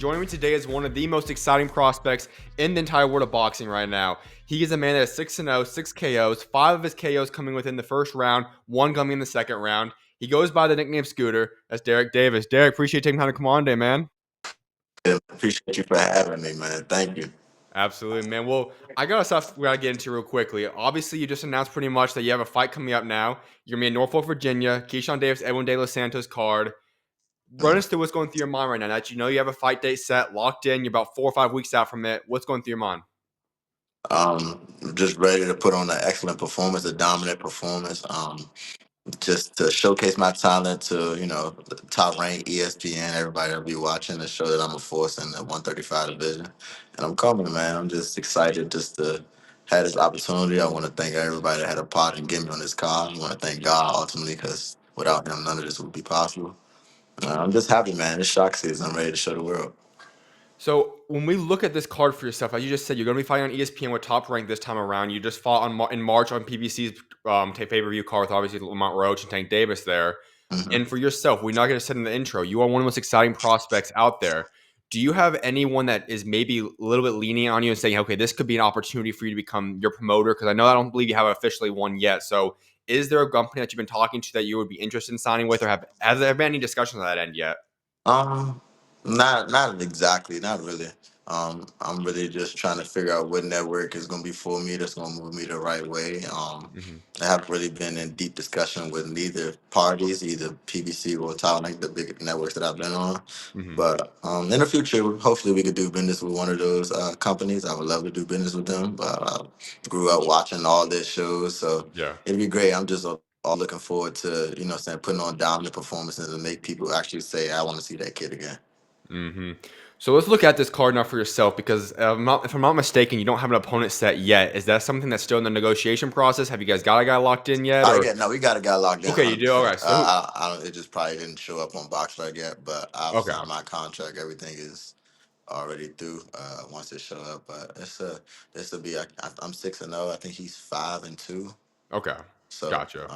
Joining me today is one of the most exciting prospects in the entire world of boxing right now. He is a man that is 6-0, 6 KOs, 5 of his KOs coming within the first round, 1 coming in the second round. He goes by the nickname Scooter. That's Derek Davis. Derek, appreciate taking time to come on today, man. Appreciate you for having me, man. Thank you. Absolutely, man. Well, I got stuff we gotta get into real quickly. Obviously, you just announced pretty much that you have a fight coming up now. You're gonna be in Norfolk, Virginia. Keyshawn Davis, Edwin De Los Santos card. Run Mhm. us through what's going through your mind right now. That you know you have a fight date set, locked in. You're about 4 or 5 weeks out from it. What's going through your mind? Just ready to put on an excellent performance, a dominant performance. Just to showcase my talent to the top ranked ESPN, everybody will be watching to show that I'm a force in the 135 division, and I'm coming, man. I'm just excited just to have this opportunity. I want to thank everybody that had a part in getting me on this card. I want to thank God ultimately because without Him, none of this would be possible. I'm just happy, man. It's shock season. I'm ready to show the world. So when we look at this card for yourself, as you just said, you're going to be fighting on ESPN with Top Rank this time around. You just fought in March on PBC's pay-per-view card with obviously Lamont Roach and Tank Davis there. Mhm. And for yourself, we're not going to sit in the intro. You are one of the most exciting prospects out there. Do you have anyone that is maybe a little bit lenient on you and saying, okay, this could be an opportunity for you to become your promoter? Because I don't believe you have officially one yet. So is there a company that you've been talking to that you would be interested in signing with, or has there been any discussions on that end yet? Um, not exactly, not really. I'm really just trying to figure out what network is gonna be for me, that's gonna move me the right way. Hmm. I haven't really been in deep discussion with neither parties, either PBC or Tower, like the big networks that I've been on. Hmm. But in the future, hopefully we could do business with one of those companies. I would love to do business with them. But I grew up watching all their shows, so Yeah. it'd be great. I'm just all looking forward to saying putting on dominant performances and make people actually say, "I want to see that kid again." Hmm. So let's look at this card now for yourself, because if I'm not mistaken, you don't have an opponent set yet. Is that something that's still in the negotiation process? Have you guys got a guy locked in yet? Oh Or yeah, no, we got a guy locked in okay, you do. 100%. Okay, so I don't. It just probably didn't show up on Boxrec yet, but I've okay, signed my contract. Everything is already through. Once it show up, but this will be. I'm 6-0. I think he's 5-2. okay, So gotcha.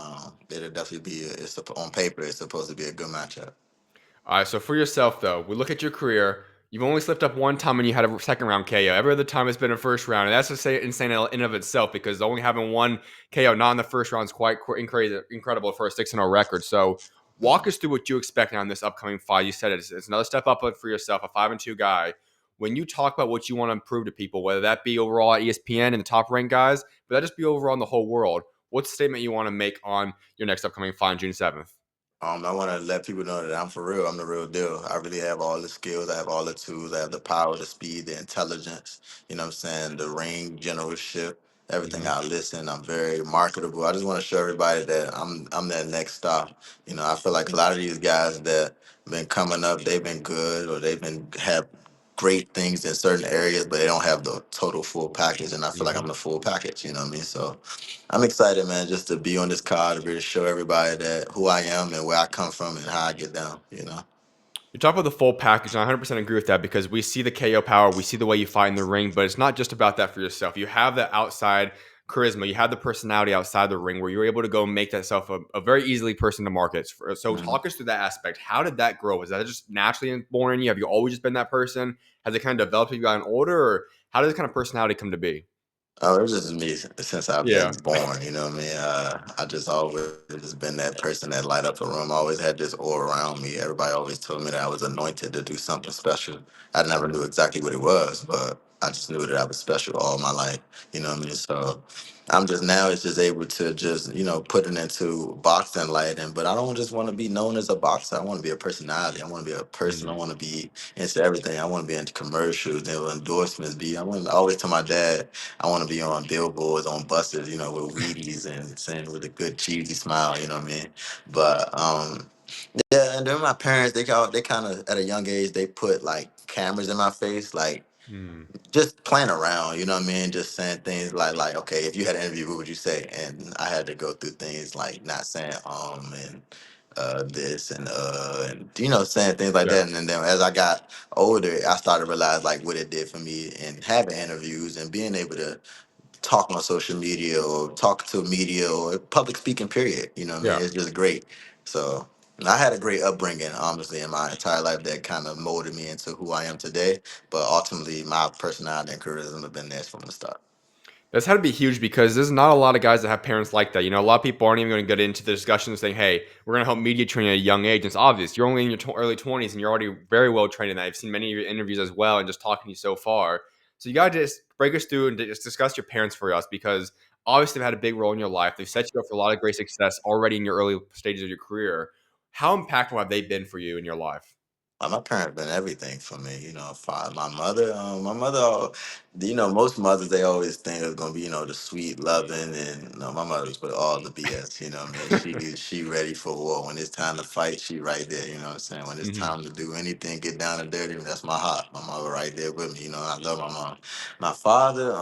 it'll definitely be. On paper. It's supposed to be a good matchup. All right, so for yourself though, we look at your career. You've only slipped up one time and you had a second round KO. Every other time it's been a first round, and that's just insane in and of itself, because only having one KO not in the first round is quite incredible for a 6-0 record. So walk us through what you expect now in this upcoming fight. You said it's another step up for yourself, a 5-2 guy. When you talk about what you want to improve to people, whether that be overall at ESPN and the top ranked guys, but that just be overall in the whole world, what's the statement you want to make on your next upcoming fight on June 7th? I want to let people know that I'm for real. I'm the real deal. I really have all the skills. I have all the tools. I have the power, the speed, the intelligence. You know what I'm saying? The ring generalship, everything. Hmm. I listen. I'm very marketable. I just want to show everybody that I'm that next stop. I feel like a lot of these guys that been coming up, they've been good or they've been have great things in certain areas, but they don't have the total full package. And I feel like Hmm. I'm the full package. You know what I mean? So I'm excited, man, just to be on this card to really show everybody that who I am and where I come from and how I get down. You talk about the full package, and I 100% agree with that, because we see the KO power, we see the way you fight in the ring, but it's not just about that for yourself. You have that outside charisma, you have the personality outside the ring where you're able to go make that self a very easily person to market. So Mhm. talk us through that aspect. How did that grow? Was that just naturally born in you? Have you always just been that person? Has it kind of developed as you gotten older, or how did this kind of personality come to be? Oh, it's just me since I've been Yeah. born. You know what I mean? I just always just been that person that light up a room. I always had this aura around me. Everybody always told me that I was anointed to do something special. I never knew exactly what it was, but I just knew that I was special all my life. You know what I mean? So I'm just now it's just able to just put it into boxing light, and but I don't just want to be known as a boxer. I want to be a personality. I want to be a person. I Mhm. want to be into everything. I want to be into commercials and endorsements. I want to always tell my dad I want to be on billboards, on buses, with Wheaties and saying with a good cheesy smile, you know what I mean? But yeah, and then my parents, they kind of at a young age they put like cameras in my face, like Mhm. just playing around, you know what I mean? Just saying things like okay, if you had an interview, what would you say? And I had to go through things like not saying and this and saying things like Yeah. that. And then as I got older, I started to realize like what it did for me and having interviews and being able to talk on social media or talk to media or public speaking period. You know what I mean? Yeah. It's just great. So I had a great upbringing, honestly, in my entire life that kind of molded me into who I am today. But ultimately, my personality and charisma have been there from the start. That's had to be huge because there's not a lot of guys that have parents like that. You know, a lot of people aren't even going to get into the discussion saying, "Hey, we're going to help media train at a young age." It's obvious you're only in your early 20s and you're already very well trained in that. I've seen many of your interviews as well, and just talking to you so far. So you got to just break us through and just discuss your parents for us because obviously they've had a big role in your life. They've set you up for a lot of great success already in your early stages of your career. How impactful have they been for you in your life? My parents been everything for me, my mother, most mothers they always think it's gonna be, the sweet loving, and no, my mother's with all the BS. You know what I mean? She ready for war. When it's time to fight, she right there. You know what I'm saying? When it's Hmm. time to do anything, get down and dirty, that's my heart. My mother right there with me. I love my mom. My father,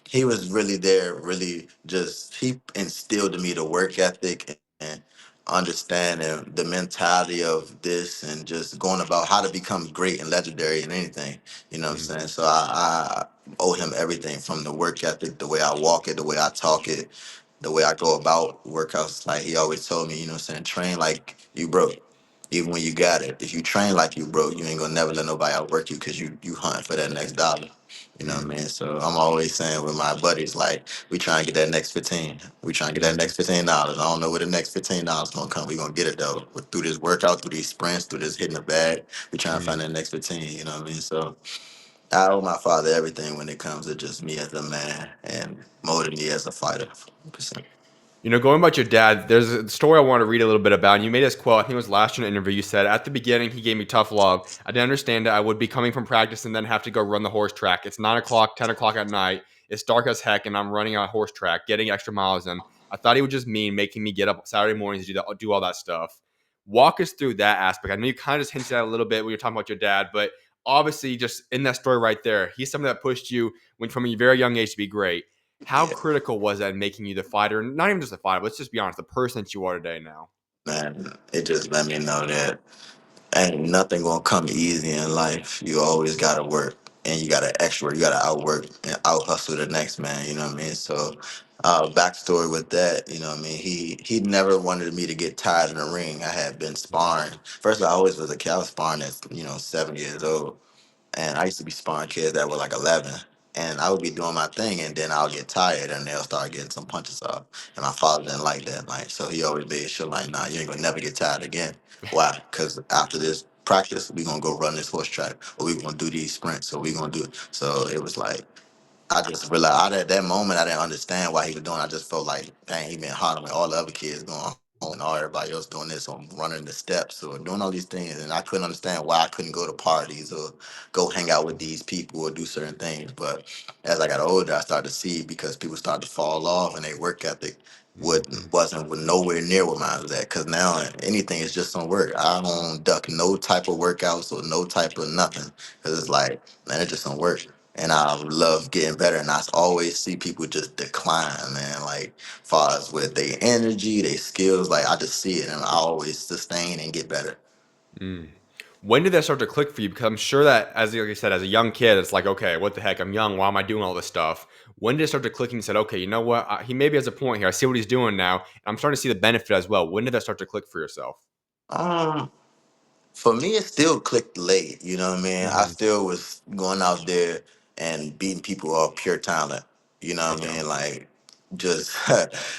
he was really there. Really, just he instilled in me the work ethic and understanding the mentality of this and just going about how to become great and legendary in anything. You know what I'm Hmm. saying? So I owe him everything from the work ethic, the way I walk it, the way I talk it, the way I go about workouts. Like he always told me, train like you broke. Even when you got it, if you train like you broke, you ain't gonna never let nobody outwork you because you hunting for that next dollar. You know what I mean? So I'm always saying with my buddies, like, we trying to get that next 15. We trying to get that next $15. I don't know where the next $15 gonna come. We gonna get it though. Through this workout, through these sprints, through this hitting the bag. We trying to Hmm. find that next 15, you know what I mean? So I owe my father everything when it comes to just me as a man and molding me as a fighter. 100%. You know, going about your dad, there's a story I want to read a little bit about. And you made this quote, I think it was last year in an interview. You said, "At the beginning, he gave me tough love. I didn't understand it. I would be coming from practice and then have to go run the horse track. It's 9 o'clock, 10 o'clock at night. It's dark as heck, and I'm running a horse track, getting extra miles in. I thought he was just mean, making me get up Saturday mornings to do all that stuff." Walk us through that aspect. I know you kind of just hinted at it a little bit when you're talking about your dad, but obviously, just in that story right there, he's someone that pushed you when from a very young age to be great. How Yeah, critical was that in making you the fighter? Not even just the fighter, let's just be honest, the person that you are today now. man. It just let me know that ain't nothing gonna come easy in life. You always gotta work and you gotta extra work. You gotta outwork and out hustle the next man, you know what I mean? So backstory with that, you know what I mean, he never wanted me to get tired in the ring. I had been sparring. First I always was a kid. I was sparring at, 7 years old. And I used to be sparring kids that were like 11. And I would be doing my thing, and then I'll get tired, and they'll start getting some punches off. And my father didn't like that, like, so he always made sure, like, nah, you ain't gonna never get tired again. Why? Because after this practice, we gonna go run this horse track, or we gonna do these sprints, or we gonna do it. So it was like I just realized at that moment I didn't understand why he was doing it. I just felt like, dang, he been hard when all the other kids going home and all everybody else doing this or running the steps or doing all these things. And I couldn't understand why I couldn't go to parties or go hang out with these people or do certain things. But as I got older, I started to see because people started to fall off and their work ethic Mhm. wasn't nowhere near where mine was at. Because now anything is just on work. I don't duck no type of workouts or no type of nothing. Because it's like, man, it just don't work, and I love getting better. And I always see people just decline, man. Like, far as with their energy, their skills, like I just see it, and I always sustain and get better. Mm. When did that start to click for you? Because I'm sure that, as like you said, as a young kid, it's like, okay, what the heck? I'm young. Why am I doing all this stuff? When did it start to click and you said, okay, you know what? He maybe has a point here. I see what he's doing now. And I'm starting to see the benefit as well. When did that start to click for yourself? Um, For me, it still clicked late. You know what I mean? I Hmm. still was going out there and beating people off pure talent. You know what I Okay. mean? Like, just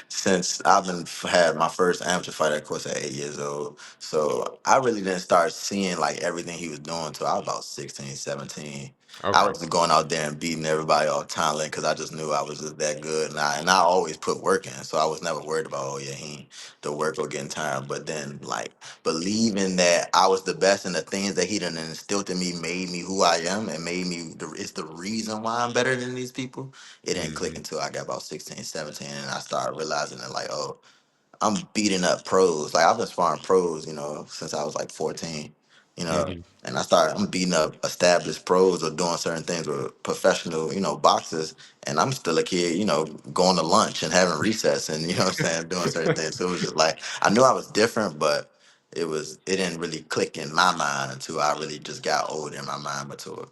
since I've been had my first amateur fight, of course, at 8 years old. So I really didn't start seeing like everything he was doing until I was about 16, 17. I Okay. was just going out there and beating everybody off talent because I just knew I was just that good, and I always put work in, so I was never worried about, oh yeah, he ain't the work or getting tired. But then like believing that I was the best and the things that he done instilled in me made me who I am and made me it's the reason why I'm better than these people. It didn't click Hmm. until I got about 16, 17, and I started realizing that, like, oh, I'm beating up pros. Like, I've been sparring pros, since I was like 14, Hmm. and I'm beating up established pros or doing certain things with professional, boxers. And I'm still a kid, going to lunch and having recess and, what I'm saying, doing certain things. So it was just like, I knew I was different, but it didn't really click in my mind until I really just got older and my mind matured.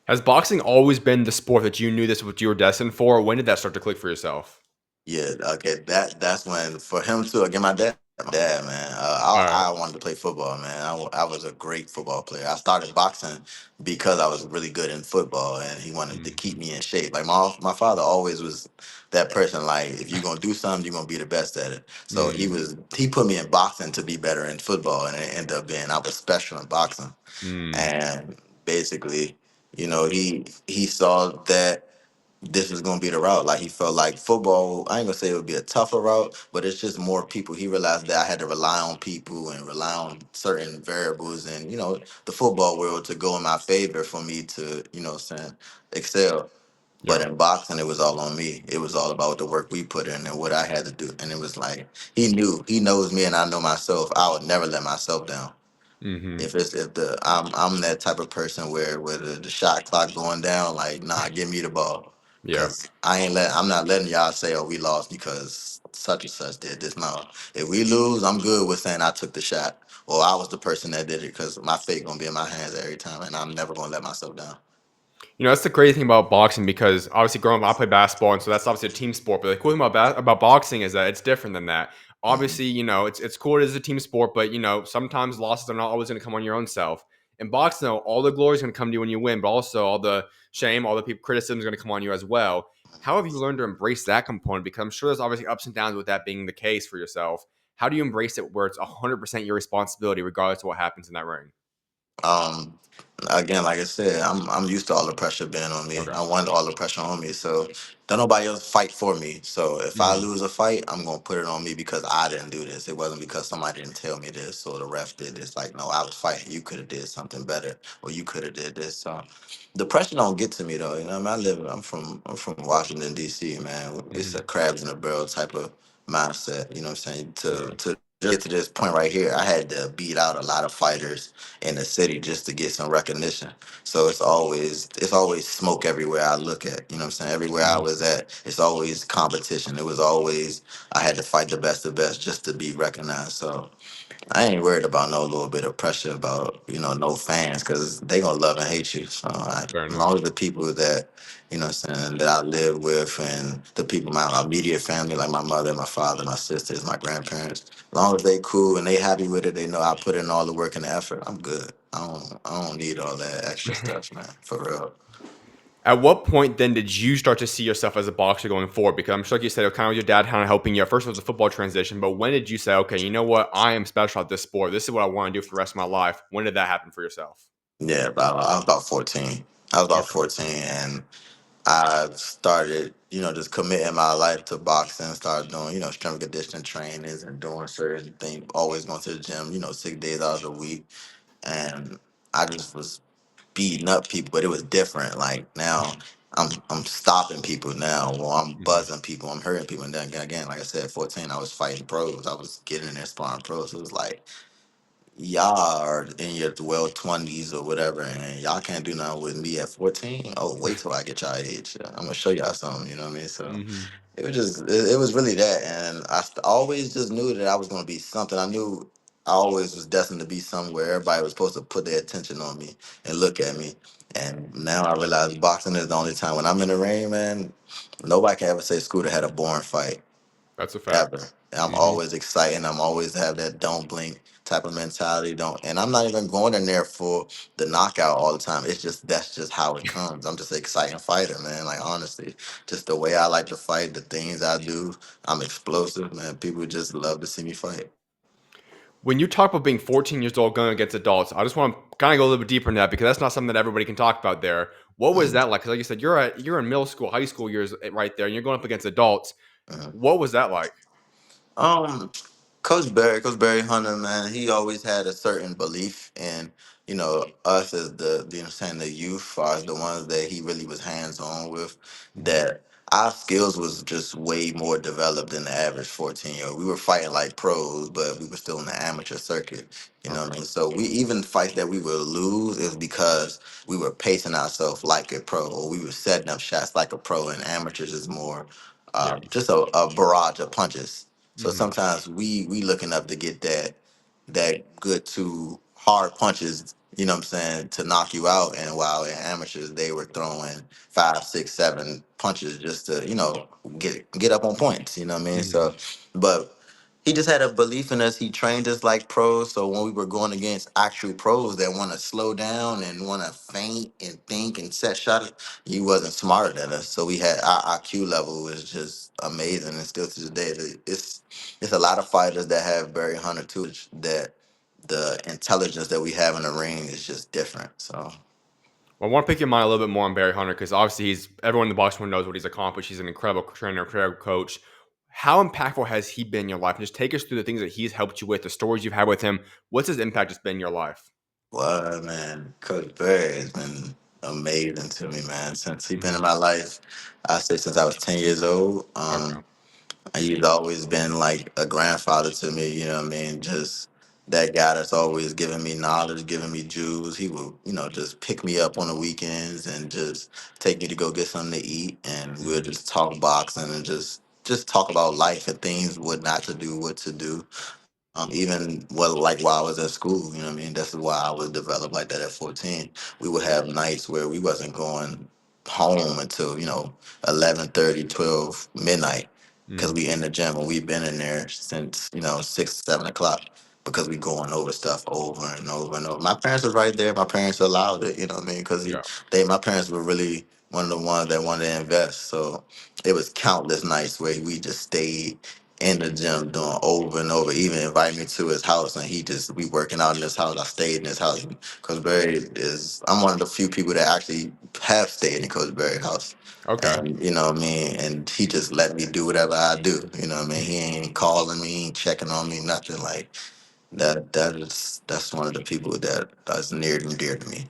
Has boxing always been the sport that you knew this was what you were destined for? Or when did that start to click for yourself? Yeah, okay, that's when for him to again, my dad. Dad, man. All right. I wanted to play football, man. I was a great football player. I started boxing because I was really good in football, and he wanted to Mm, keep me in shape. Like my father always was that person. Like if you're gonna do something, you're gonna be the best at it. So mm, he put me in boxing to be better in football, and it ended up being I was special in boxing. mm. And basically, he saw that this was gonna be the route. Like he felt like football, I ain't gonna say it would be a tougher route, but it's just more people. He realized that I had to rely on people and rely on certain variables and the football world to go in my favor for me to, excel. But Yeah. in boxing, it was all on me. It was all about the work we put in and what I had to do. And it was like he knows me and I know myself. I would never let myself down. Hmm. If I'm that type of person where the shot clock going down, like nah, give me the ball, Yeah. cause I'm not letting y'all say oh we lost because such and such did this. No, if we lose, I'm good with saying I took the shot or I was the person that did it, cause my fate gonna be in my hands every time, and I'm never gonna let myself down. That's the crazy thing about boxing because obviously growing up, I played basketball, and so that's obviously a team sport. But the cool thing about boxing is that it's different than that. Mhm. Obviously, it's cool it is a team sport, but sometimes losses are not always going to come on your own self. In boxing, though, all the glory is going to come to you when you win, but also all the shame, all the people criticism is going to come on you as well. How have you learned to embrace that component? Because I'm sure there's obviously ups and downs with that being the case for yourself. How do you embrace it where it's 100% your responsibility, regardless of what happens in that ring? Um, Again, like I said, I'm used to all the pressure being on me. Okay. I want all the pressure on me. So don't nobody else fight for me. So if I Hmm. lose a fight, I'm gonna put it on me because I didn't do this. It wasn't because somebody didn't tell me this or the ref did this. Like, no, I was fighting. You could have did something better, or you could have did this. So the pressure don't get to me though. I mean, I'm from Washington D.C. Man. It's Hmm. a crabs in a barrel type of mindset. You know what I'm saying? To Yeah. to get to this point right here, I had to beat out a lot of fighters in the city just to get some recognition. So it's always smoke everywhere I look at. You know what I'm saying? Everywhere I was at, it's always competition. It was always I had to fight the best of best just to be recognized. So I ain't worried about no little bit of pressure about no fans because they gonna love and hate you. So Fair as long enough. as the people that what I'm saying that I live with and the people my immediate family like my mother, my father, my sisters, my grandparents, as long as they cool and they happy with it, they know I put in all the work and the effort. I'm good. I don't need all that extra stuff, man. For real. At what point then did you start to see yourself as a boxer going forward? Because I'm sure, like you said, it was kind of your dad kind of helping you. At first, it was a football transition, but when did you say, okay, you know what? I am special at this sport. This is what I want to do for the rest of my life. When did that happen for yourself? Yeah, but I was about 14. I was about Okay. 14 and I started, just committing my life to boxing, started doing, strength and conditioning trainings and doing certain things, always going to the gym, 6 days out of the week. And I just was beating up people, but it was different. Like now I'm stopping people now, or I'm Hmm. buzzing people, I'm hurting people. And then again, like I said, 14, I was fighting pros. I was getting in there sparring pros. So it was like y'all are in your well 20s or whatever, and y'all can't do nothing with me at 14. Oh, wait till I get y'all age. I'm gonna show y'all something. You know what I mean? So Hmm. it was really that, and always just knew that I was gonna be something. I knew I always was destined to be somewhere. Everybody was supposed to put their attention on me and look at me. And now I realize boxing is the only time when I'm in the ring, man. Nobody can ever say Scooter had a boring fight That's a fact. ever. I'm Hmm. always excited. I'm always have that don't blink type of mentality. Don't, and I'm not even going in there for the knockout all the time. It's just that's just how it comes. I'm just an exciting fighter, man. Like honestly, just the way I like to fight, the things I do. I'm explosive, man. People just love to see me fight. When you talk about being 14 years old going against adults, I just want to kind of go a little bit deeper in that because that's not something that everybody can talk about there. What was Mhm, that like? Because like you said, you're in middle school, high school years right there, and you're going up against adults. mhm. What was that like? Um, Coach Barry Hunter, man, he always had a certain belief in, us as saying the youth, far as the ones that he really was hands on with, Hmm. that our skills was just way more developed than the average 14-year-old. We were fighting like pros, but we were still in the amateur circuit. You know what I Okay. mean? So we even fights that we would lose is because we were pacing ourselves like a pro, or we were setting up shots like a pro, and amateurs is more Yeah. just a barrage of punches. So Hmm. sometimes we looking up to get that good to hard punches, you know what I'm saying, to knock you out. And while in amateurs they were throwing 5, 6, 7 punches just to, get up on points, you know what I mean? Hmm. So but he just had a belief in us. He trained us like pros. So when we were going against actual pros that want to slow down and want to feint and think and set shots, he wasn't smarter than us. So we had our IQ level was just amazing, and still to this day, it's a lot of fighters that have Barry Hunter too. That the intelligence that we have in the ring is just different. So. Well, I want to pick your mind a little bit more on Barry Hunter because obviously he's everyone in the boxing world knows what he's accomplished. He's an incredible trainer, incredible coach. How impactful has he been in your life? And just take us through the things that he's helped you with, the stories you've had with him. What's his impact just been in your life? Well, man, Coach Barry has been amazing to me, man. Since he's been in Hmm. my life, I say since I was 10 years old. Okay. He's always been like a grandfather to me, you know what I mean? Just that guy that's always giving me knowledge, giving me jewels. He will, just pick me up on the weekends and just take me to go get something to eat, and we'll Hmm. just talk boxing and just talk about life and things, what not to do, what to do. Even well, like while I was at school, you know what I mean? That's why I was developed like that at 14. We would have nights where we wasn't going home until, 11:30, 12, midnight, because Hmm. we in the gym and we've been in there since, 6, 7 o'clock, because we going over stuff over and over and over. My parents was right there. My parents allowed it, you know what I mean? Because Yeah. my parents were really one of the ones that wanted to invest. So it was countless nights where we just stayed in the gym doing over and over. Even invited me to his house, and we working out in his house. I stayed in his house because I'm one of the few people that actually have stayed in Coach Berry's house. Okay. And you know what I mean, and he just let me do whatever I do. You know what I mean. He ain't calling me, ain't checking on me, nothing like that. That's one of the people that's near and dear to me.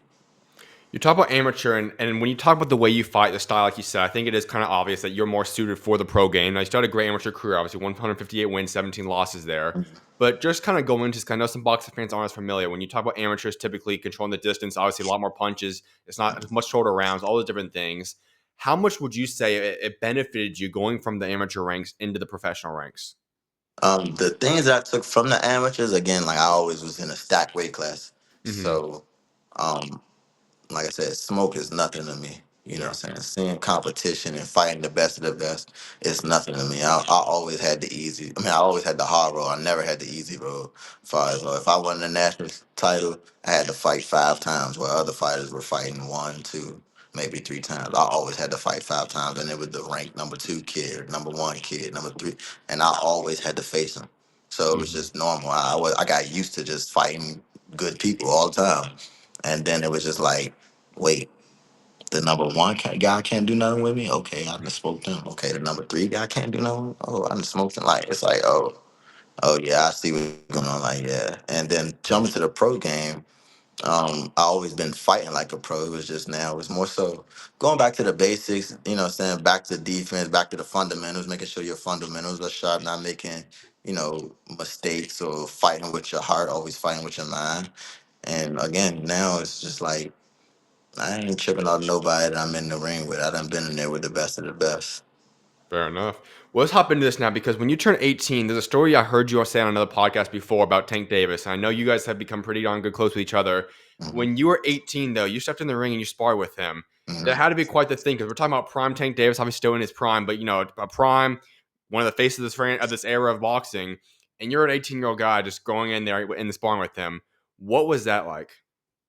You talk about amateur, and when you talk about the way you fight, the style, like you said, I think it is kind of obvious that you're more suited for the pro game. Now, you started a great amateur career, obviously 158 wins, 17 losses there. But just kind of go into, because I know some boxing fans aren't as familiar. When you talk about amateurs typically controlling the distance, obviously a lot more punches, it's not as much shorter rounds, all those different things. How much would you say it benefited you going from the amateur ranks into the professional ranks? The things that I took from the amateurs, again, like I always was in a stack weight class, Hmm. so. Um, like I said, smoke is nothing to me. You know Yeah. what I'm saying? Seeing competition and fighting the best of the best is nothing to me. I always had the easy. I mean, I always had the hard road. I never had the easy road. As far as if I won the national title, I had to fight 5 times, while other fighters were fighting one, two, maybe 3 times. I always had to fight 5 times, and it was the ranked number 2 kid, number 1 kid, number 3, and I always had to face them. So it was Hmm. just normal. I got used to just fighting good people all the time, and then it was just like, wait, the number 1 guy can't do nothing with me. Okay, I done smoked him. Okay, the number 3 guy can't do nothing. Oh, I done smoked him. Like it's like, oh yeah, I see what's going on. Like yeah, and then jumping to the pro game. I always been fighting like a pro. It was just now. It was more so going back to the basics. You know, what I'm saying back to defense, back to the fundamentals, making sure your fundamentals are sharp, not making mistakes or fighting with your heart, always fighting with your mind. And again, now it's just like I ain't tripping on nobody that I'm in the ring with. I done been in there with the best of the best. Fair enough. Well, let's hop into this now because when you turn 18, there's a story I heard you say on another podcast before about Tank Davis. And I know you guys have become pretty darn good close with each other. Hmm. When you were 18, though, you stepped in the ring and you sparred with him. That Hmm. had to be quite the thing because we're talking about prime Tank Davis, obviously still in his prime, but a prime, one of the faces of this era of boxing, and you're an 18-year-old guy just going in there in the sparring with him. What was that like?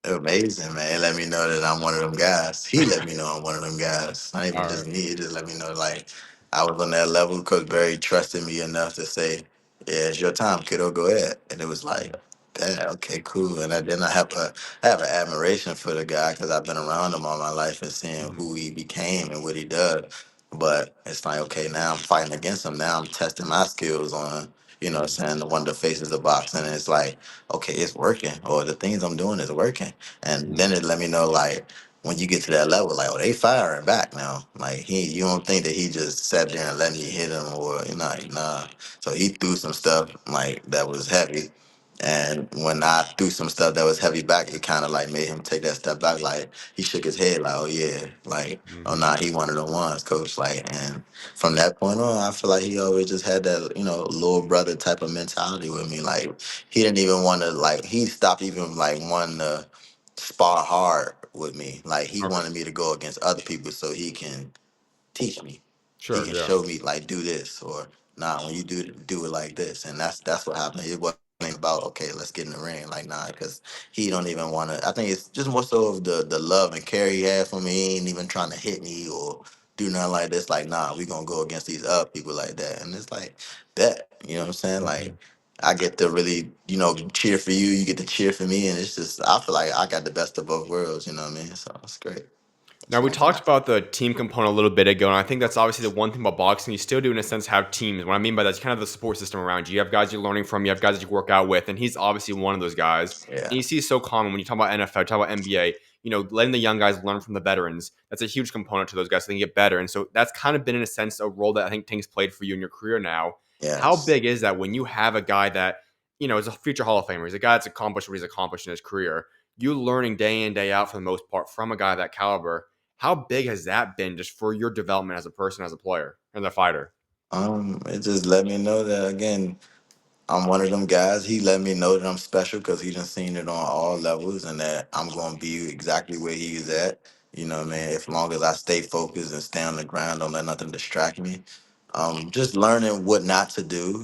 Amazing, man. Let me know that I'm one of them guys. He let me know I'm one of them guys. Not even All just right. me. He just let me know like I was on that level because Barry trusted me enough to say, "Yeah, it's your time, kiddo. Go ahead." And it was like, "Yeah, okay, cool." And then I have an admiration for the guy because I've been around him all my life and seeing Mhm. who he became and what he does. But it's like, okay, now I'm fighting against him. Now I'm testing my skills on, what Mhm. I'm saying, one of the faces of boxing. And it's like, okay, it's working, or the things I'm doing is working. And Mhm. then it let me know like when you get to that level, like, oh, they firing back now. Like you don't think that he just sat there and let me hit him, or nah. So he threw some stuff like that was heavy. And when I threw some stuff that was heavy back, it kind of like made him take that step back. Like he shook his head, like, "Oh yeah, like, oh Mhm. nah, he one of the ones, coach." Like, and from that point on, I feel like he always just had that, little brother type of mentality with me. Like he didn't even want to, like, he stopped even like wanting to spar hard with me. Like he Okay. wanted me to go against other people so he can teach me. He Sure. can Yeah. show me like do this or Nah, when you do it like this, and that's what happened. It wasn't about, okay, let's get in the ring. Like, nah, because he don't even want to. I think it's just more so of the love and care he had for me. He ain't even trying to hit me or do nothing like this. Like, nah, we gonna go against these other people like that, and it's like that. You know what I'm saying? Like, Mhm. I get to really, cheer for you. You get to cheer for me, and it's just I feel like I got the best of both worlds. You know what I mean? So it's great. Now It's we one thing. talked about the team component a little bit ago, and I think that's obviously the one thing about boxing. You still do, in a sense, have teams. What I mean by that is kind of the support system around you. You have guys you're learning from, you have guys that you work out with, and he's obviously one of those guys. Yeah. And you see it's so common when you talk about NFL, talk about NBA. Letting the young guys learn from the veterans. That's a huge component to those guys so they can get better. And so that's kind of been, in a sense, a role that I think Tank's played for you in your career now. How Yes. big is that when you have a guy that is a future Hall of Famer? He's a guy that's accomplished what he's accomplished in his career. You learning day in day out for the most part from a guy of that caliber. How big has that been just for your development as a person, as a player, and a fighter? It just let me know that again. I'm one of them guys. He let me know that I'm special because he done seen it on all levels and that I'm gonna be exactly where he is at. You know what I mean? As long as I stay focused and stay on the ground, don't let nothing distract me. Just learning what not to do,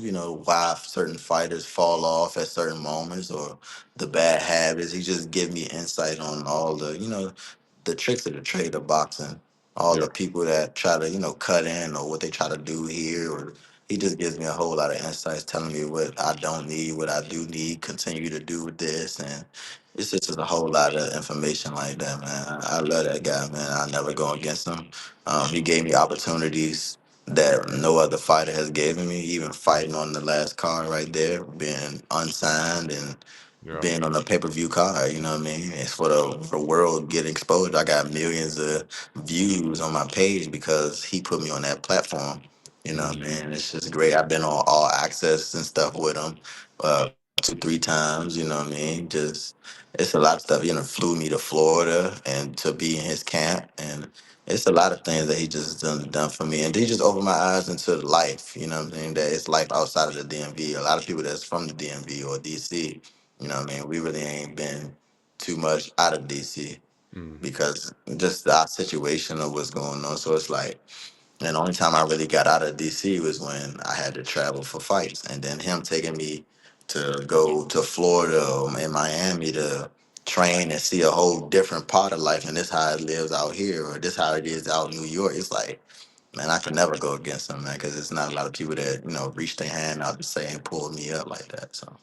why certain fighters fall off at certain moments or the bad habits. He just give me insight on all the tricks of the trade of boxing. All Yeah. the people that try to, cut in or what they try to do here, or he just gives me a whole lot of insights, telling me what I don't need, what I do need, continue to do with this, and it's just a whole lot of information like that, man. I love that guy, man. I never go against him. He gave me opportunities that no other fighter has given me, even fighting on the last card right there, being unsigned and Yeah. being on a pay-per-view card. You know what I mean? It's for the world get exposed. I got millions of views on my page because he put me on that platform. You know what I Mhm. mean? It's just great. I've been on all access and stuff with him, uh, 2, 3 times. You know what I mean? Just it's a lot of stuff. Flew me to Florida and to be in his camp, and it's a lot of things that he just done for me, and he just opened my eyes into life. You know what I mean? That it's life outside of the DMV. A lot of people that's from the DMV or DC. You know what I mean? We really ain't been too much out of DC Mhm. because just our situation of what's going on. So it's like, and the only time I really got out of DC was when I had to travel for fights, and then him taking me to go to Florida or in Miami to train and see a whole different part of life, and this how it lives out here, or this how it is out in New York. It's like, man, I could never go against him, man, because it's not a lot of people that reach their hand out to say and pull me up like that. So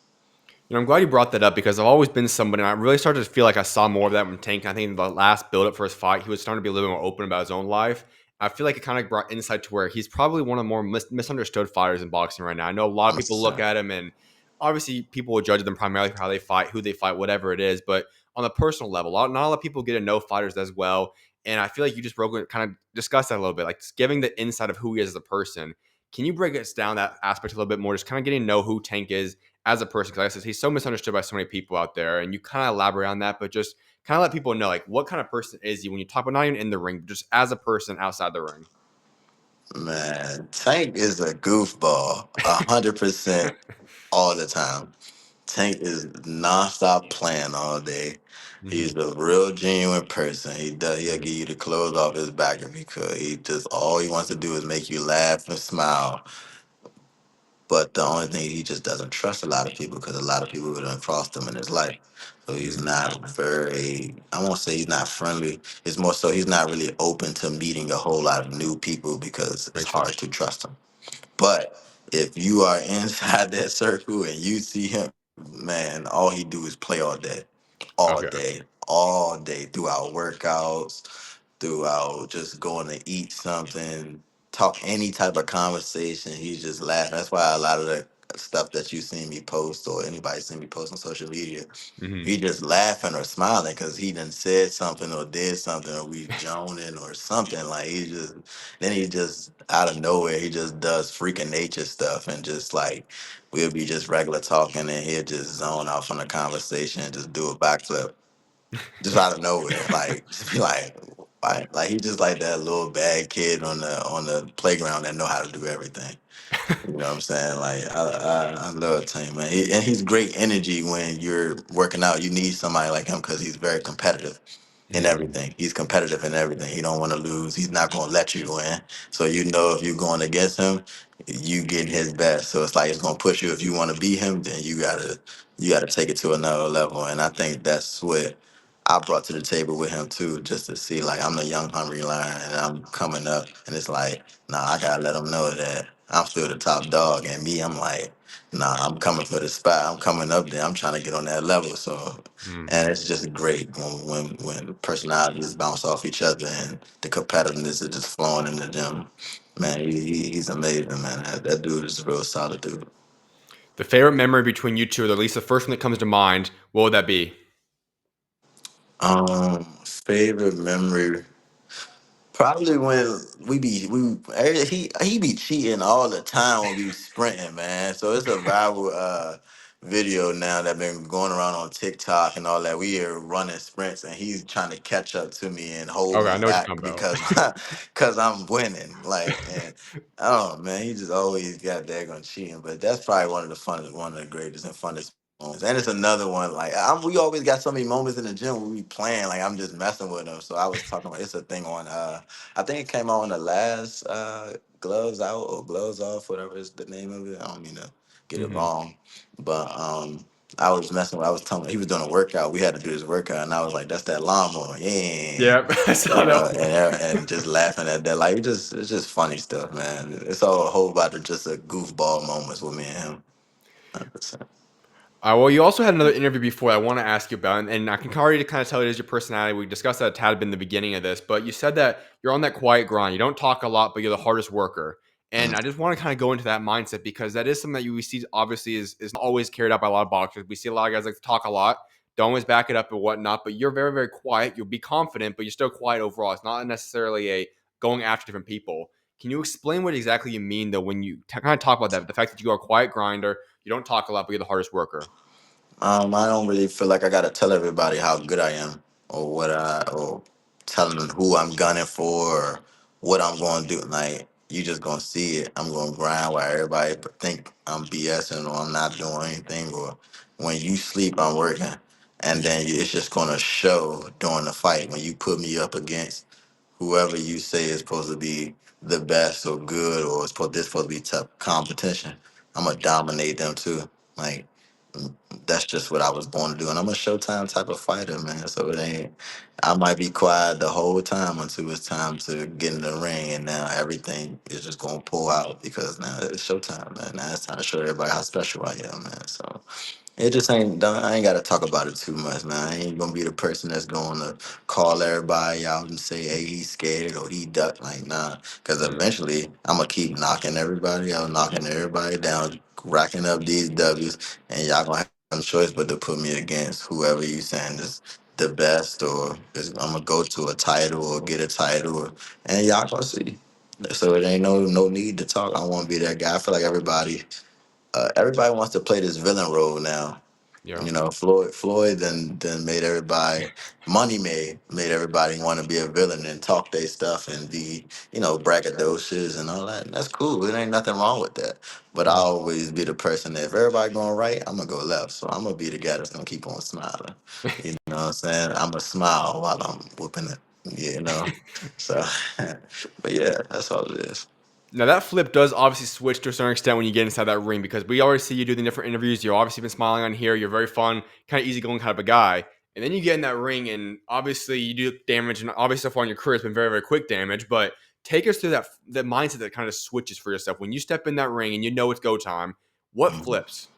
I'm glad you brought that up because I've always been somebody, and I really started to feel like I saw more of that when Tank. I think in the last build up for his fight, he was starting to be a little bit more open about his own life. I feel like it kind of brought insight to where he's probably one of the more misunderstood fighters in boxing right now. I know a lot of I'm people look at him, and obviously people will judge them primarily for how they fight, who they fight, whatever it is. But on a personal level, not a lot of people get to know fighters as well. And I feel like you just broke it, kind of discussed that a little bit, like just giving the insight of who he is as a person. Can you break us down that aspect a little bit more? Just kind of getting to know who Tank is as a person, because like I said, he's so misunderstood by so many people out there, and you kind of elaborate on that, but just kind of let people know like what kind of person is he when you talk about not even in the ring, but just as a person outside the ring. Man, Tank is a goofball, 100% all the time. Tank is nonstop playing all day. Hmm. He's a real genuine person. He'll give you the clothes off his back if he could. He just all he wants to do is make you laugh and smile. But the only thing he just doesn't trust a lot of people because a lot of people would have crossed him in his life. So he's Hmm. not very. I won't say he's not friendly. It's more so he's not really open to meeting a whole lot of new people because it's Makes hard sense. to trust him. But if you are inside that circle and you see him, man, all he do is play all Okay. day, all day throughout workouts, throughout just going to eat something, talk any type of conversation. He's just laughing. That's why a lot of the stuff that you see me post or anybody see me post on social media, Hmm. he just laughing or smiling because he done said something or did something or we joning or something. Like he just out of nowhere, he just does freaking nature stuff and just like, we'll be just regular talking and he'll just zone off on a conversation and just do a backflip just out of nowhere. Like, just be like, why? Like, he just like that little bad kid on the playground that know how to do everything. You know what I'm saying? Like I love Tank, man. And he's great energy when you're working out. You need somebody like him because he's very competitive. in Mm. everything. He's competitive in everything. He don't want to lose. He's not going to let you win. So you know if you're going against him, you getting his best. So it's like it's going to push you. If you want to beat him, then you gotta take it to another level. And I think that's what I brought to the table with him too, just to see like I'm the young hungry lion and I'm coming up, and it's like nah, I gotta let him know that I'm still the top dog. And me, I'm like nah, I'm coming for the spot. I'm coming up there. I'm trying to get on that level. So Mm. and it's just great when personalities bounce off each other and the competitiveness is just flowing in the gym. Man, he's amazing, man. That dude is a real solid dude. The favorite memory between you two, or at least the first one that comes to mind, what would that be? Favorite memory. Probably when he be cheating all the time when we be sprinting, man. So it's a viral video now that been going around on TikTok and all that. We are running sprints and he's trying to catch up to me and hold Okay, I me know what you're back talking about. because cause I'm winning. Like and oh man, he just always got daggone cheating. But that's probably one of the greatest and funnest moments. And it's another one like we always got so many moments in the gym when we playing. Like I'm just messing with him. So I was talking about it's a thing on I think it came out on the last Gloves Out or Gloves Off, whatever is the name of it. I don't mean to get it Hmm. wrong, but I was messing with. I was telling him he was doing a workout. We had to do this workout, and I was like, "That's that lawnmower, yeah." Yeah, I saw that one. And just laughing at that, like it's just funny stuff, man. It's all a whole lot of just a goofball moments with me and him. 100%. Well, you also had another interview before I want to ask you about, and I can already kind of tell it is your personality. We discussed that a tad bit in the beginning of this, but you said that you're on that quiet grind. You don't talk a lot, but you're the hardest worker. And I just want to kind of go into that mindset because that is something that we see obviously is not always carried out by a lot of boxers. We see a lot of guys like to talk a lot, don't always back it up and whatnot, but you're very, very quiet. You'll be confident, but you're still quiet overall. It's not necessarily a going after different people. Can you explain what exactly you mean though when you kind of talk about that? The fact that you are a quiet grinder, you don't talk a lot, but you're the hardest worker. I don't really feel like I gotta tell everybody how good I am or or telling them who I'm gunning for or what I'm going to do. Like you just gonna see it. I'm gonna grind while everybody think I'm BSing or I'm not doing anything. Or when you sleep, I'm working, and then it's just gonna show during the fight when you put me up against whoever you say is supposed to be the best or good or this supposed to be tough competition. I'm gonna dominate them too. Like that's just what I was born to do. And I'm a Showtime type of fighter, man. So it ain't. I might be quiet the whole time until it's time to get in the ring, and now everything is just gonna pull out because now it's Showtime, man. Now it's time to show everybody how special I am, man. So it just ain't done. I ain't got to talk about it too much, man. I ain't gonna be the person that's going to call everybody out and say, "Hey, he's scared" or "he ducked." Like, nah, because Mm. eventually I'm gonna keep knocking everybody out, knocking everybody down, racking up these W's, and y'all gonna have no choice but to put me against whoever you saying is the best, or is I'm gonna go to a title or get a title, and y'all gonna see. So it ain't no need to talk. I want to be that guy. I feel like everybody wants to play this villain role now. Yeah. You know, Floyd then made everybody made everybody want to be a villain and talk their stuff and be, braggadocious and all that. And that's cool. It ain't nothing wrong with that. But I Mm. always be the person that if everybody going right, I'm gonna go left. So I'm gonna be the guy that's gonna keep on smiling. You know what I'm saying? I'm gonna smile while I'm whooping it. So but yeah, that's all it is. Now that flip does obviously switch to a certain extent when you get inside that ring because we already see you do the different interviews. You've obviously been smiling on here. You're very fun, kind of easygoing kind of a guy. And then you get in that ring and obviously you do damage. And obviously so far in your career it's been very, very quick damage. But take us through that mindset that kind of switches for yourself. When you step in that ring and you know it's go time, what Mhm. flips?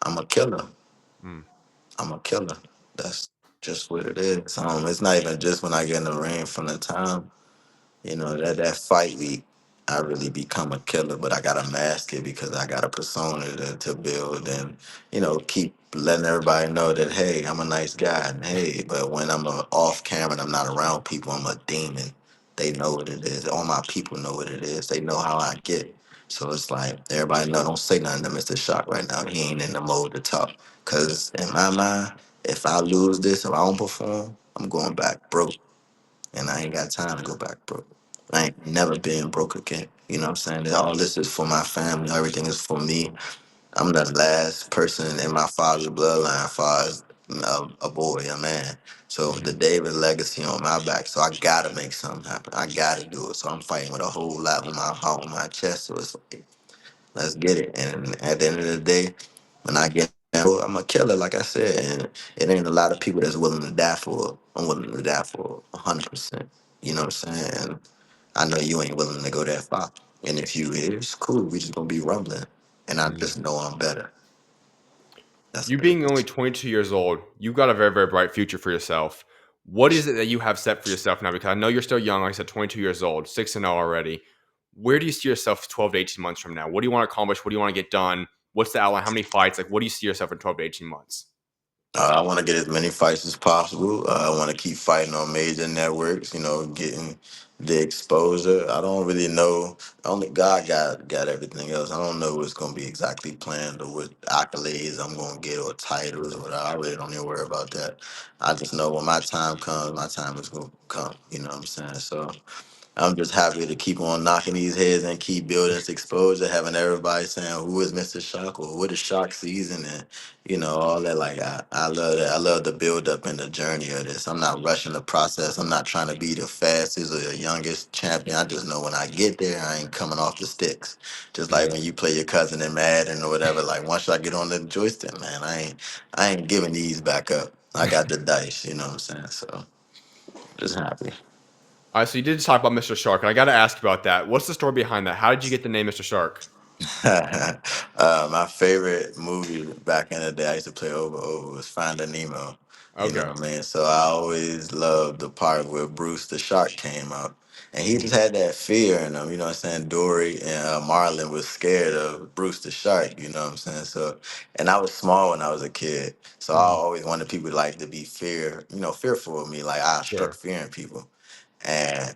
I'm a killer. Mm. I'm a killer. That's just what it is. It's not even just when I get in the ring from the time, that fight week, I really become a killer, but I gotta mask it because I got a persona to build and, keep letting everybody know that, hey, I'm a nice guy. And hey, but when I'm off camera and I'm not around people, I'm a demon. They know what it is. All my people know what it is. They know how I get. So it's like everybody know, don't say nothing to Mr. Shock right now. He ain't in the mode to talk. Cause in my mind, if I lose this, if I don't perform, I'm going back broke and I ain't got time to go back broke. I ain't never been broke again. You know what I'm saying? All this is for my family. Everything is for me. I'm the last person in my father's bloodline as far as a boy, a man. So the Mhm. David legacy on my back. So I gotta make something happen. I gotta do it. So I'm fighting with a whole lot on my heart, on my chest. So it's like, let's get it. And at the end of the day, when I get there, I'm a killer, like I said. And it ain't a lot of people that's willing to die for it. I'm willing to die for 100%. You know what I'm saying? And I know you ain't willing to go that far. And if you is, cool. We just gonna be rumbling. And I Mhm. just know I'm better. That's You what it being only is. 22 years old, you've got a very, very bright future for yourself. What is it that you have set for yourself now? Because I know you're still young. Like I said, 22 years old, 6-0 already. Where do you see yourself 12 to 18 months from now? What do you want to accomplish? What do you want to get done? What's the outline? How many fights? Like, what do you see yourself in 12 to 18 months? I want to get as many fights as possible. I want to keep fighting on major networks. Getting the exposure. I don't really know. Only God got everything else. I don't know what's gonna be exactly planned or what accolades I'm gonna get or titles or whatever. I really don't even worry about that. I just know when my time comes, my time is gonna come. You know what I'm saying? So I'm just happy to keep on knocking these heads and keep building this exposure, having everybody saying who is Mr. Shock or what is Shock season and all that. Like I love that. I love the build up and the journey of this. I'm not rushing the process. I'm not trying to be the fastest or the youngest champion. I just know when I get there, I ain't coming off the sticks. Just like Mhm. when you play your cousin in Madden or whatever. Like once I get on the joystick, man, I ain't giving these back up. I got the dice. You know what I'm saying? So just happy. All right, so you did talk about Mr. Shark, and I got to ask you about that. What's the story behind that? How did you get the name Mr. Shark? My favorite movie back in the day I used to play over was Finding Nemo. You know Okay. what I mean? So I always loved the part where Bruce the shark came out. And he just had that fear in him, you know what I'm saying? Dory and Marlin was scared of Bruce the shark, you know what I'm saying? So, and I was small when I was a kid. So I Mhm. always wanted people like to be fearful of me. Like I struck Sure. fear in people. And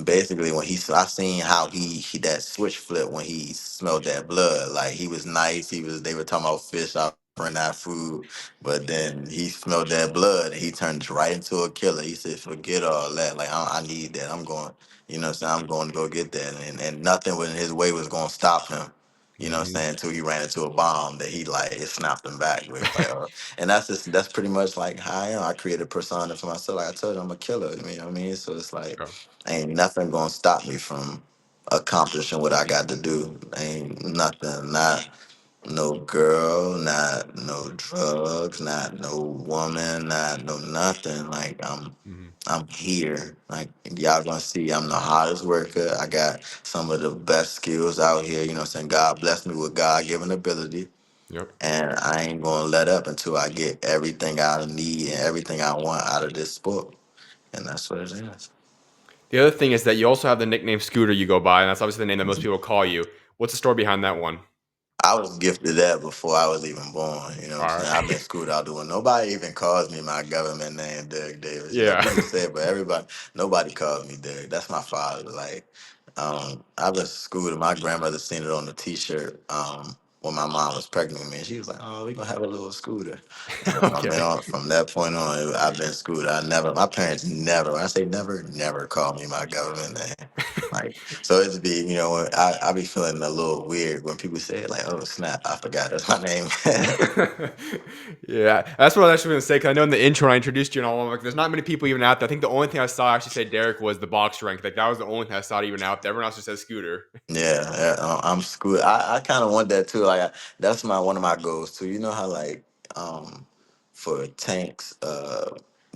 basically when I seen how he that switch flip when he smelled that blood. Like he was nice, they were talking about fish offering that food, but then he smelled that blood and he turned right into a killer. He said forget all that, like I need that, I'm going, what I'm saying, I'm going to go get that, and nothing in his way was going to stop him. What I'm Mhm. saying, until he ran into a bomb that he like it snapped him back with like, and that's pretty much like how I am. I created a persona for myself. Like I told you, I'm a killer. You know what I mean? So it's like Okay. ain't nothing gonna stop me from accomplishing what I got to do. Ain't nothing, not no girl, not no drugs, not no woman, not no nothing. Like Mhm. I'm here. Like y'all gonna see I'm the hardest worker. I got some of the best skills out here, what I'm saying? God bless me with God given ability. Yep. And I ain't gonna let up until I get everything I need and everything I want out of this sport. And that's what it is. The other thing is that you also have the nickname Scooter you go by, and that's obviously the name that most people call you. What's the story behind that one? I was gifted that before I was even born. You know what I'm All saying? I've been right. schooled out doing. Nobody even calls me my government name, Derek Davis. Yeah. People say it, but nobody calls me Derek. That's my father. Like, I've been schooled. My grandmother seen it on the T-shirt when my mom was pregnant with me, and she was like, "Oh, we gonna have a little scooter." And from then Okay. on, from that point on, I've been schooled. My parents never. When I say never, never called me my government name. Like, so it's be, I be feeling a little weird when people say it, like, oh snap, I forgot that's my name. Yeah, that's what I was actually going to say. Because I know in the intro I introduced you, and all. Like, there's not many people even out there. I think the only thing I saw actually say Derek was the box rank. Like that was the only thing I saw even out there. Everyone else just says Scooter. Yeah, I'm screwed. I kind of want that too. Like that's my one of my goals too. You know how like for tanks,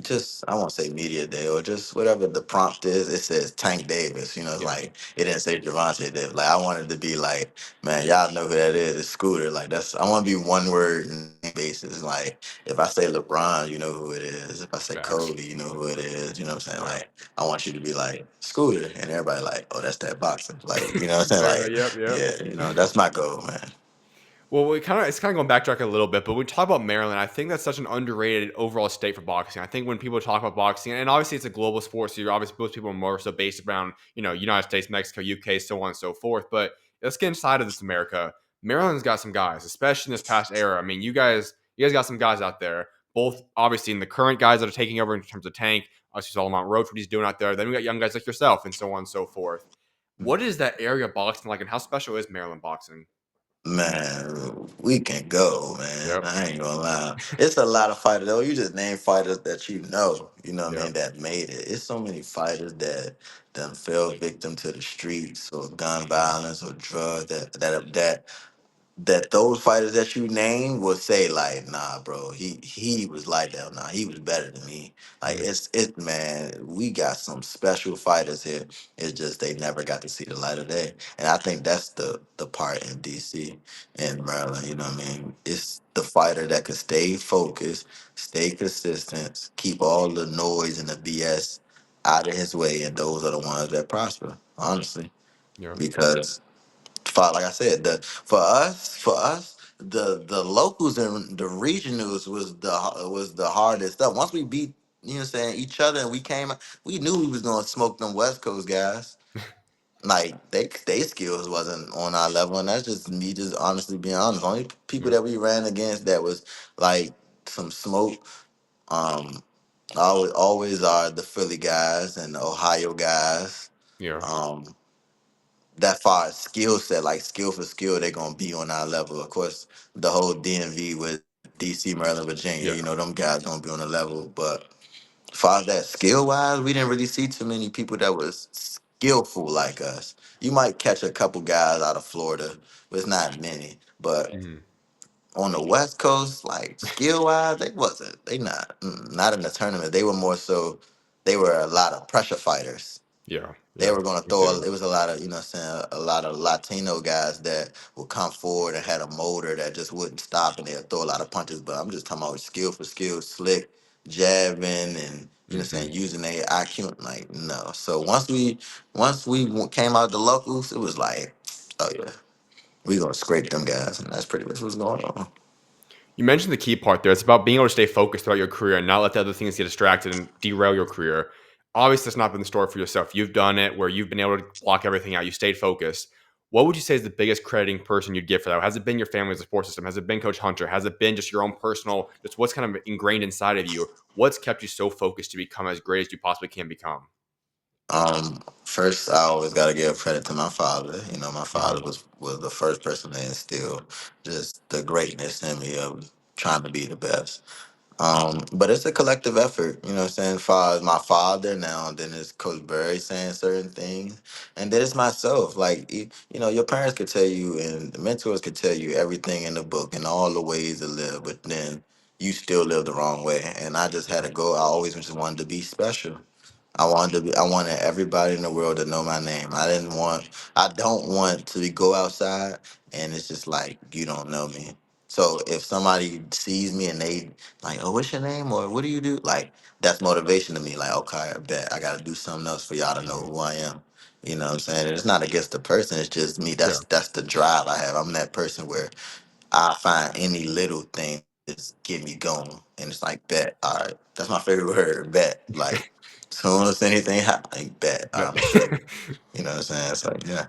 just I won't say media day or just whatever the prompt is. It says Tank Davis. It's Yeah. like it didn't say Javante Davis. Like I wanted to be like, man, y'all know who that is. It's Scooter. Like I want to be one word name basis. Like if I say LeBron, you know who it is. If I say Facts. Kobe, you know who it is. You know what I'm saying? Yeah. Like I want you to be like Scooter, and everybody like, oh, that's that boxer. Like, you know what I'm saying? Exactly. Like, Yep. Yep. yeah, that's my goal, man. Well, it's kind of going backtrack a little bit, but we talk about Maryland. I think that's such an underrated overall state for boxing. I think when people talk about boxing, and obviously it's a global sport, so you're obviously most people are more so based around United States, Mexico, UK, so on and so forth. But let's get inside of this America. Maryland's got some guys, especially in this past era. I mean, you guys got some guys out there. Both obviously in the current guys that are taking over in terms of Tank. Obviously, Solomon Roach, what he's doing out there. Then we got young guys like yourself, and so on and so forth. What is that area of boxing like, and how special is Maryland boxing? Man, we can go, man. Yep. I ain't gonna lie. It's a lot of fighters though. You just name fighters that you know what I Yep. mean, that made it. It's so many fighters that done fell victim to the streets or gun violence or drugs that those fighters that you named would say like, nah, bro, he was like that. Nah, he was better than me. Like Mhm. it's man, we got some special fighters here. It's just they never got to see the light of day, and I think that's the part in DC and Maryland. You know what I mean? It's the fighter that can stay focused, stay consistent, keep all the noise and the BS out of his way, and those are the ones that prosper. Honestly, Yeah. because like I said, for us, the locals and the regionals was the hardest stuff. Once we beat, you know, what I'm saying, each other, and we knew we was gonna smoke them West Coast guys. Like they skills wasn't on our level, and that's just me just honestly being honest. Only people Yep. that we ran against that was like some smoke. Um, always are the Philly guys and the Ohio guys. Yeah. Um, that far as skill set, like skill for skill, they're gonna be on our level. Of course, the whole DMV with DC, Maryland, Virginia, you Yeah. know, them guys gonna be on the level. But as far as that skill wise, we didn't really see too many people that was skillful like us. You might catch a couple guys out of Florida, but it's not many. But Mhm. on the West Coast, like skill wise, they wasn't. They not in the tournament. They were more so. They were a lot of pressure fighters. Yeah. They Yeah. were going to Me too. it was a lot of, you know what I'm saying, a lot of Latino guys that would come forward and had a motor that just wouldn't stop and they'd throw a lot of punches. But I'm just talking about skill for skill, slick, jabbing and, you know what I'm Mhm. saying, using their IQ. Like, no. So once we came out the locals, it was like, oh yeah, we going to scrape them guys. And that's pretty much what's going on. You mentioned the key part there. It's about being able to stay focused throughout your career and not let the other things get distracted and derail your career. Obviously, that's not been the story for yourself. You've done it where you've been able to block everything out. You stayed focused. What would you say is the biggest crediting person you'd give for that? Has it been your family's support system? Has it been Coach Hunter? Has it been just your own personal, just what's kind of ingrained inside of you? What's kept you so focused to become as great as you possibly can become? First, I always got to give credit to my father. You know, my Hmm. father was the first person to instill just the greatness in me of trying to be the best. But it's a collective effort, you know what I'm saying? Far as my father now, then it's Coach Berry saying certain things, and then it's myself. Like, you know, your parents could tell you and the mentors could tell you everything in the book and all the ways to live, but then you still live the wrong way. And I just had to go. I always just wanted to be special. I wanted everybody in the world to know my name. I don't want to go outside and it's just like you don't know me. So if somebody sees me and they like, oh, what's your name or what do you do? Like that's motivation to me. Like, okay, I bet I got to do something else for y'all to know Hmm. who I am. You know what I'm saying? It's not against the person. It's just me. Yeah. That's the drive I have. I'm that person where I find any little thing just get me going. And it's like bet. All right. That's my favorite word, bet. Like soon as anything happens, like, bet. All right, Yep. I'm gonna show you. You know what I'm saying? It's like, yeah.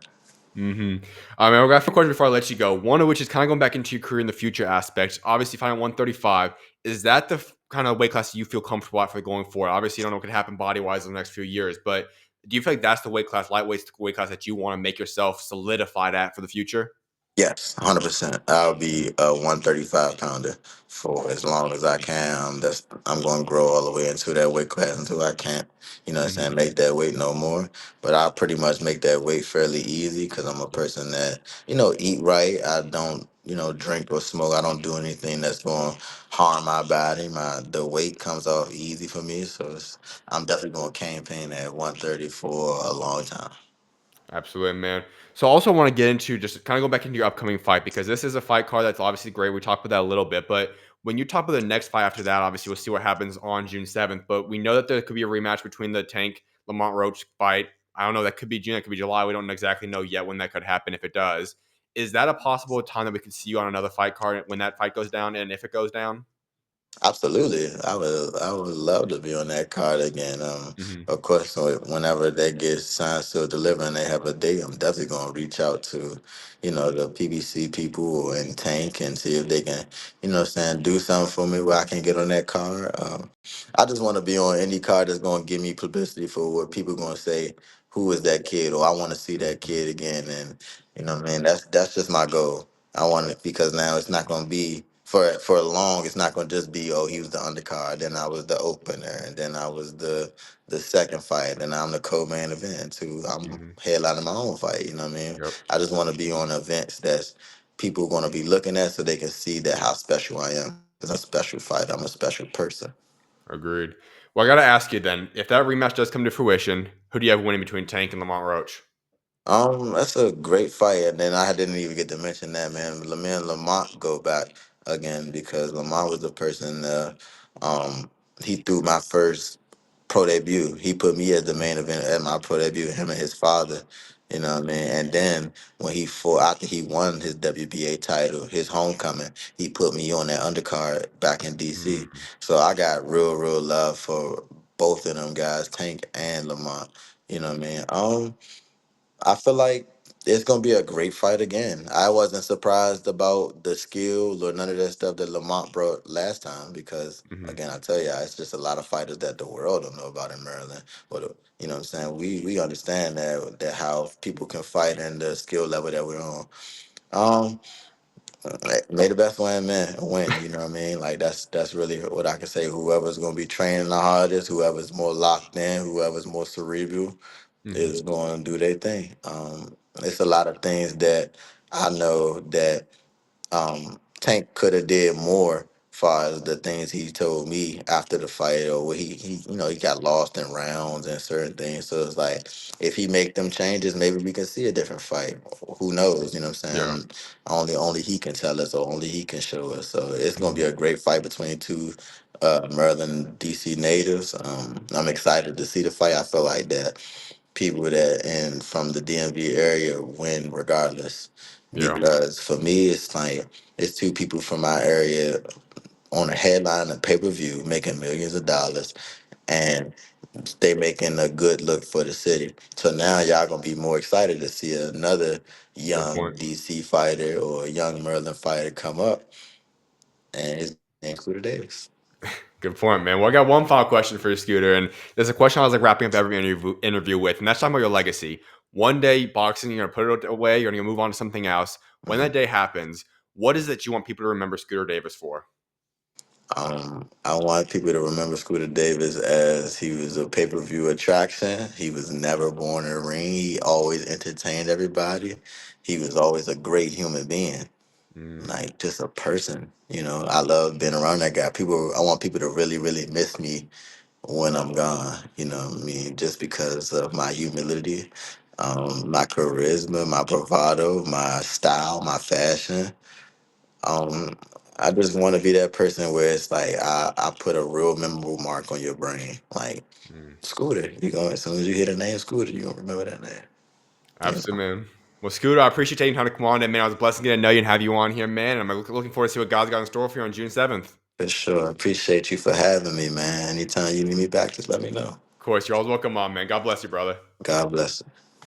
Mm-hmm. I've got a few questions before I let you go. One of which is kind of going back into your career in the future aspects. Obviously, fighting 135, is that the kind of weight class you feel comfortable at for going forward? Obviously, you don't know what could happen body wise in the next few years, but do you feel like that's the weight class, lightweight weight class that you want to make yourself solidified at for the future? Yes, 100%. I'll be a 135 pounder for as long as I can. I'm going to grow all the way into that weight class until I can't, you know what I'm Mm-hmm. saying, make that weight no more. But I'll pretty much make that weight fairly easy because I'm a Yep. person that, you know, eat right. I don't, you know, drink or smoke. I don't do anything that's going to harm my body. The weight comes off easy for me. So I'm definitely going to campaign at 130 for a long time. Absolutely, man. So I also want to get into just kind of go back into your upcoming fight because this is a fight card that's obviously great. We talked about that a little bit, but when you talk about the next fight after that, obviously we'll see what happens on June 7th. But we know that there could be a rematch between the Tank Lamont Roach fight. I don't know. That could be June. That could be July. We don't exactly know yet when that could happen. If it does, is that a possible time that we could see you on another fight card when that fight goes down and if it goes down? Absolutely, I would love to be on that card again. Hmm. Of course, so whenever that gets signed, still deliver, and they have a date, I'm definitely gonna reach out to, you know, the PBC people and Tank and see if they can, you know, what I'm saying, do something for me where I can get on that card. I just want to be on any card that's gonna give me publicity for what people gonna say. Who is that kid? Or I want to see that Hmm. kid again, and you know, what I mean, that's just my goal. I want it because now it's not going to be for long. It's not going to just be, oh, he was the undercard, then I was the opener, and then I was the second fight, and I'm the co-main event too. I'm Hmm. headlining my own fight. You know what I mean? Yep. I just want to be on events that's people going to be looking at, so they can see that how special I am. Because I'm a special fighter. I'm a special person. Agreed. Well, I got to ask you then, if that rematch does come to fruition, who do you have winning between Tank and Lamont Roach? That's a great fight, and then I didn't even get to mention that, man. Me and Lamont go back again because Lamont was the person. Um, he threw my first pro debut. He put me as the main event at my pro debut. Him and his father, you know what I mean. And then when he fought after he won his WBA title, his homecoming, he put me on that undercard back in DC. Mm, So I got real love for both of them guys, Tank and Lamont. You know what I mean. I feel like it's gonna be a great fight again. I wasn't surprised about the skill or none of that stuff that Lamont brought last time because mhm. again, I tell you, it's just a lot of fighters that the world don't know about in Maryland. But you know what I'm saying? We understand that how people can fight and the skill level that we're on. Um, May the best one man win. You know what I mean? Like that's really what I can say. Whoever's gonna be training the hardest, whoever's more locked in, whoever's more cerebral, Mhm. is going to do their thing. It's a lot of things that I know that Tank could have did more far as the things he told me after the fight or what he he got lost in rounds and certain things. So it's like if he make them changes, maybe we can see a different fight. Who knows? You know what I'm Yeah. saying? Only he can tell us or only he can show us. So it's gonna be Mhm. a great fight between two Maryland DC natives. I'm excited to see the fight. I feel like that people that and from the DMV area win regardless. Yeah. Because for me, it's like it's two people from my area on a headline and pay per view making millions of dollars, and they making a good look for the city. So now y'all gonna be more excited to see another Good young point. DC fighter or a young Maryland fighter come up, and it's Scooter Davis. Good point, man. Well, I got one final question for you, Scooter, and there's a question I was like wrapping up every interview with, and that's talking about your legacy. One day, boxing, you're gonna put it away, you're gonna move on to something else. When Mhm. that day happens, what is it you want people to remember Scooter Davis for? I want people to remember Scooter Davis as he was a pay per view attraction. He was never born in a ring. He always entertained everybody. He was always a great human being, Mm, like just a person. I love being around that guy. I want people to really miss me when I'm gone. You know what I mean? Just because of my humility, my charisma, my bravado, my style, my fashion. Um, I just want to be that person where it's like I put a real memorable mark on your brain. Like mm. Scooter, you go as soon as you hear the name Scooter, you gonna remember that name. You know, Absolutely, man. Well, Scooter, I appreciate taking time to come on, and man, I was blessed to get to know you and have you on here, man. And I'm looking forward to see what God's got in store for you on June 7th. for sure. Appreciate you for having me, man. Anytime you need me back, just let me know. Of course, you're always welcome on, man. God bless you, brother. God bless.